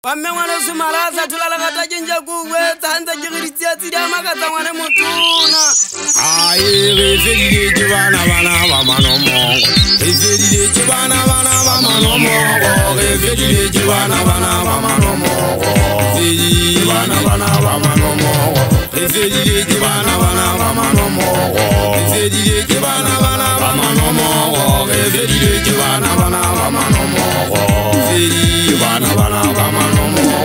Wamme ngwana sumara sa thula la gata jinja ku wetsa hantsa ke re ditsia tsia makatsa ngwana motuna. Ai re fedile ke bana ba manomongo. Re fedile ke bana ba manomongo. Re fedile ke bana ba manomongo. Fedile bana ba manomongo. Re fedile ke bana ba manomongo. Re fedile ke bana ba manomongo. Re fedile ke bana ba manomongo. Fedile bana ba manomongo.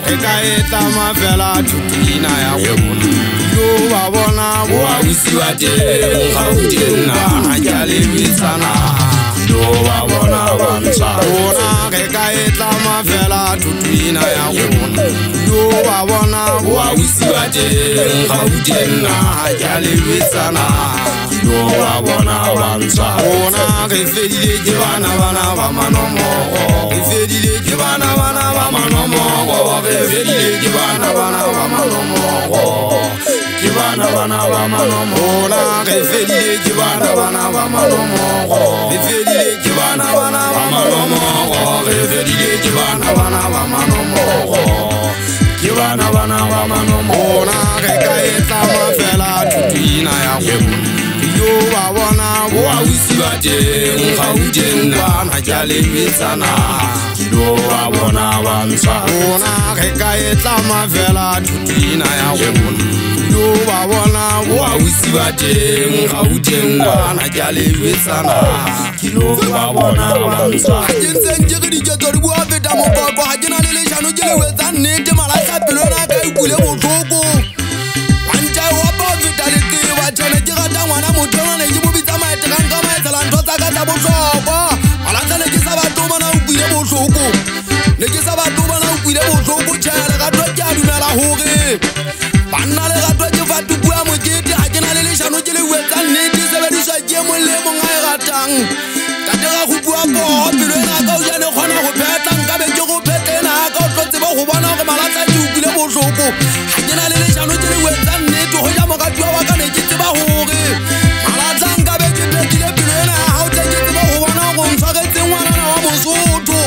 Re ka eta mafela thutina ya bona. Yo ba bona bo a usiwa teng ga o tena ha ya le mitsana. Yo ba bona ba ntsha bona re ka etla mafela thutina ya bona. Yo ba bona bo a usiwa teng ga o tena ha ya le mitsana. Yo ba bona ba ntsha bona re fedile ke bana ba manomongo. Re fedile ke bana ba manomongo. Re fedile ke bana ba manomongo. Ke bana ba manomongo. Re fedile ke bana ba manomongo. Re fedile ke bana ba manomongo. Re fedile ke bana ba manomongo. Ke bana ba manomongo. Re ka etla mafela thutina ya bona. Yo ba bona bo a usiwa teng ga o tena ha ja le metsana. Yo ba bona ba ntsha bona re ka etla mafela thutina ya bona. Yo ba bona bo a usiwa teng ga o tena ha ja le metsana. Yo ba bona ba ntsha Ha ke ntseng ke re ditsetso di bua feta mokoko ha ke na le leshano ke le wetsa nnete malasa pelo na ka ikule botlhoko. Wantja wa ba feta le ke ba tshwana ke rata ngwana motho ne ke bobitsa maete ka nka maetsela ntho tsa ka tsa botlhokwa. Malasa ne ke sa batho bana o kuile botlhoko. Ne ke sa batho bana o kuile botlhoko tshele ka twa ke a dumela hore banna le gatwa ke fa tubua mokete ha ke na le leshano ke le wetsa nnete sebediswa ke molemo nga e ratang. Tate ga go bua go pelo ena ka o jane kgona go phetla nka be ke go phetena ka o tlotse ba go bona gore malasa ke o kuile botlhoko. Ha ke na le leshano ke le wetsa nnete go ja mokatua wa ka ne ke tseba hore malasa nka be ke phethile pelo ena ha o tle ke tseba go bona go ntshwaretse ngwanana wa Mosotho.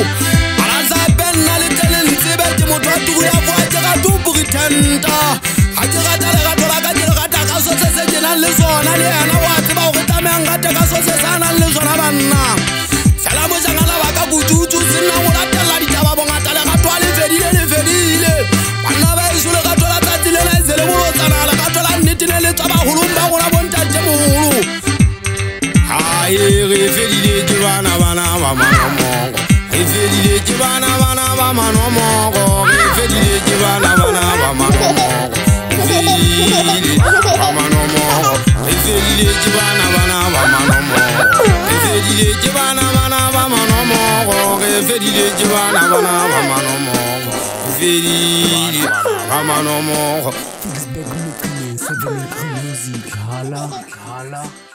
Malasa penna le tele ntsebe ke motho a tuku ya go a ke rata o pretenda. Ha ke rata le gato la ka ke le rata ka so se ke nang le sona le ena wa tseba gore tlameang rate ka so se sa nang le sona banna. Fela mojangana ba ka botutu sena go latela ditaba bongata le gato a le fedile. Banna ba iso le gato la tsatsi le la ise le bolotsana le gato la nnete ne le tswa bagolong ba gona bontate mogolo. Ai re fedile ke bana ba manomongo. Re fedile ke bana ba manomongo. Re fedile ke bana ba manomongo. Re fedile ba manomongo. Re fedile ke bana ba manomongo. Re fedile ke bana ba manomongo. Re fedile ke bana ba manomongo. Re fedile ba manomongo. Music, hala.